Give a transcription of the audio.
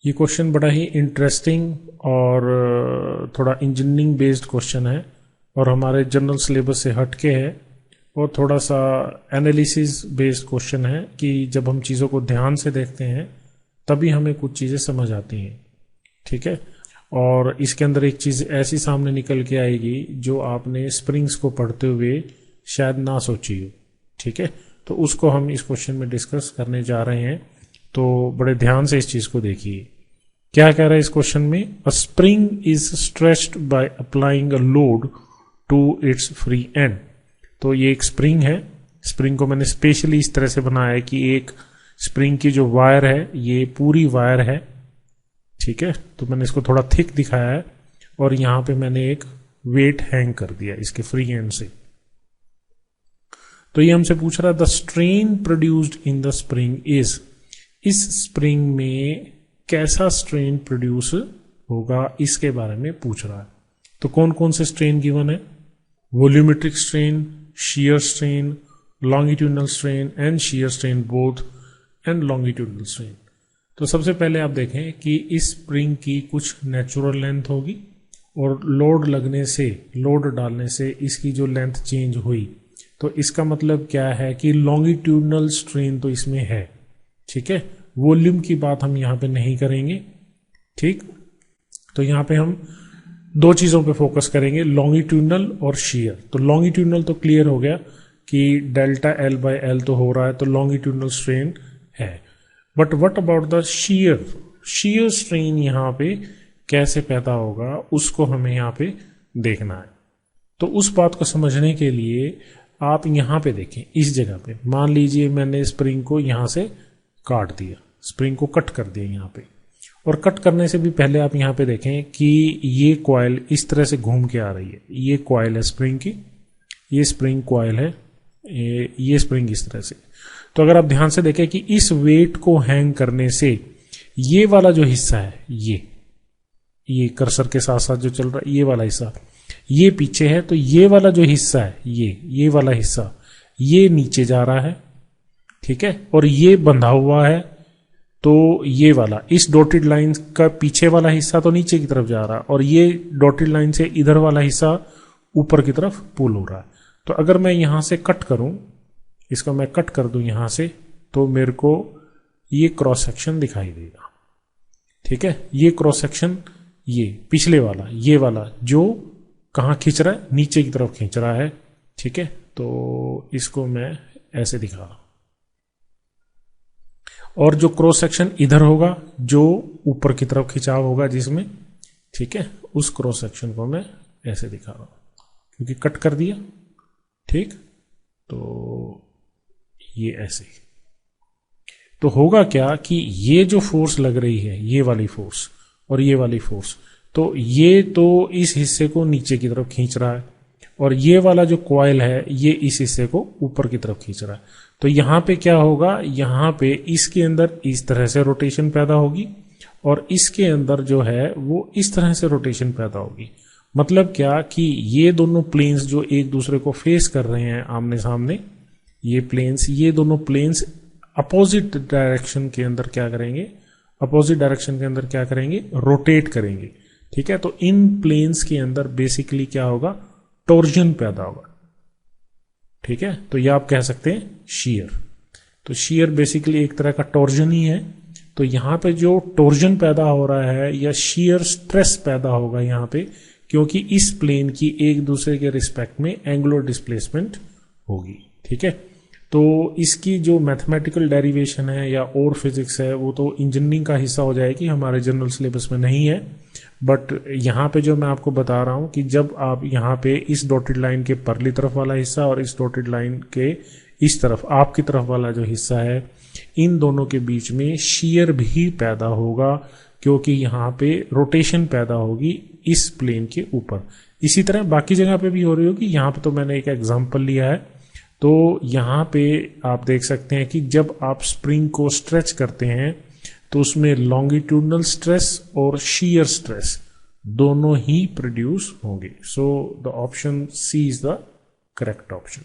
ये क्वेश्चन बड़ा ही इंटरेस्टिंग और थोड़ा इंजीनियरिंग बेस्ड क्वेश्चन है और हमारे जनरल सिलेबस से हटके है और थोड़ा सा एनालिसिस बेस्ड क्वेश्चन है कि जब हम चीज़ों को ध्यान से देखते हैं तभी हमें कुछ चीज़ें समझ आती हैं। ठीक है, और इसके अंदर एक चीज़ ऐसी सामने निकल के आएगी जो आपने स्प्रिंग्स को पढ़ते हुए शायद ना सोची हो। ठीक है, तो उसको हम इस क्वेश्चन में डिस्कस करने जा रहे हैं, तो बड़े ध्यान से इस चीज़ को देखिए। क्या कह रहा है इस क्वेश्चन में? A spring is stretched by applying a load to its free end. तो ये एक स्प्रिंग है। स्प्रिंग को मैंने स्पेशली इस तरह से बनाया है कि एक स्प्रिंग की जो वायर है ये पूरी वायर है। ठीक है, तो मैंने इसको थोड़ा थिक दिखाया है और यहां पे मैंने एक वेट हैंग कर दिया इसके फ्री एंड से। तो ये हमसे पूछ रहा है the strain produced in the spring is, इस स्प्रिंग में कैसा स्ट्रेन प्रोड्यूस होगा इसके बारे में पूछ रहा है। तो कौन कौन से स्ट्रेन गिवन है? Volumetric strain, shear strain, longitudinal strain and shear strain both and longitudinal strain। तो सबसे पहले आप देखें कि इस स्प्रिंग की कुछ नेचुरल लेंथ होगी और लोड लगने से, लोड डालने से इसकी जो लेंथ चेंज हुई, तो इसका मतलब क्या है कि लॉन्गिट्यूडनल स्ट्रेन तो इसमें है। ठीक है, वॉल्यूम की बात हम यहां पे नहीं करेंगे। ठीक, तो यहां पे हम दो चीजों पे फोकस करेंगे, लॉन्गिट्यूडनल और शेयर। तो लॉन्गिट्यूडनल तो क्लियर हो गया कि डेल्टा एल बाय एल तो हो रहा है, तो लॉन्गिट्यूडनल स्ट्रेन है। But what about the share? Shear strain यहां पे कैसे पैदा होगा उसको हमें यहां पे देखना है। तो उस बात को समझने के लिए आप यहां पे देखें, इस जगह पे मान लीजिए मैंने स्प्रिंग को यहां से काट दिया, स्प्रिंग को कट कर दिया यहां पे, और कट करने से भी पहले आप यहां पे देखें कि ये कॉइल इस तरह से घूम के आ रही है। ये कॉइल है स्प्रिंग की, ये स्प्रिंग कॉइल है, ये स्प्रिंग इस तरह से। तो अगर आप ध्यान से देखें कि इस वेट को हैंग करने से ये वाला जो हिस्सा है, ये कर्सर के साथ साथ जो चल रहा है ये वाला हिस्सा, ये पीछे है, तो ये वाला जो हिस्सा है, ये वाला हिस्सा ये नीचे जा रहा है। ठीक है, और ये बंधा हुआ है, तो ये वाला इस डॉटेड लाइन का पीछे वाला हिस्सा तो नीचे की तरफ जा रहा है और ये डॉटेड लाइन से इधर वाला हिस्सा ऊपर की तरफ पुल हो रहा है। तो अगर मैं यहां से कट करूं, इसको मैं कट कर दूं यहां से, तो मेरे को ये क्रॉस सेक्शन दिखाई देगा। ठीक है, ये क्रॉस सेक्शन, ये पिछले वाला, ये वाला जो कहां खींच रहा है, नीचे की तरफ खींच रहा है। ठीक है, तो इसको मैं ऐसे दिखा रहा हूं, और जो क्रॉस सेक्शन इधर होगा जो ऊपर की तरफ खिंचाव होगा जिसमें, ठीक है, उस क्रॉस सेक्शन को मैं ऐसे दिखा रहा हूं क्योंकि कट कर दिया। ठीक, तो ये ऐसे। तो होगा क्या कि ये जो फोर्स लग रही है, ये वाली फोर्स और ये वाली फोर्स, तो ये तो इस हिस्से को नीचे की तरफ खींच रहा है और ये वाला जो कॉइल है ये इस हिस्से को ऊपर की तरफ खींच रहा है। तो यहां पे क्या होगा, यहां पे इसके अंदर इस तरह से रोटेशन पैदा होगी और इसके अंदर जो है वो इस तरह से रोटेशन पैदा होगी। मतलब क्या कि ये दोनों प्लेन्स जो एक दूसरे को फेस कर रहे हैं आमने सामने, ये प्लेन्स, ये दोनों प्लेन्स अपोजिट डायरेक्शन के अंदर क्या करेंगे, अपोजिट डायरेक्शन के अंदर क्या करेंगे, रोटेट करेंगे। ठीक है, तो इन प्लेन्स के अंदर बेसिकली क्या होगा, टॉर्जन पैदा होगा। ठीक है, तो ये आप कह सकते हैं शीयर। तो शीयर बेसिकली एक तरह का टॉर्जन ही है। तो यहां पे जो टॉर्जन पैदा हो रहा है या शीयर स्ट्रेस पैदा होगा यहां पे, क्योंकि इस प्लेन की एक दूसरे के रिस्पेक्ट में एंगुलर डिस्प्लेसमेंट होगी। ठीक है, तो इसकी जो मैथमेटिकल डेरिवेशन है या और फिजिक्स है वो तो इंजीनियरिंग का हिस्सा हो जाएगी, हमारे जनरल सिलेबस में नहीं है। बट यहां पे जो मैं आपको बता रहा हूं कि जब आप यहां पे इस डॉटेड लाइन के परली तरफ वाला हिस्सा और इस डॉटेड लाइन के इस तरफ आपकी तरफ वाला जो हिस्सा है, इन दोनों के बीच में शीयर भी पैदा होगा क्योंकि यहां पे रोटेशन पैदा होगी इस प्लेन के ऊपर। इसी तरह बाकी जगह पे भी हो रही होगी। यहां पे तो मैंने एक एग्जांपल लिया है। तो यहां पे आप देख सकते हैं कि जब आप स्प्रिंग को स्ट्रेच करते हैं तो उसमें लॉन्गिट्यूडनल स्ट्रेस और शीयर स्ट्रेस दोनों ही प्रोड्यूस होंगे। So the option C is the correct option.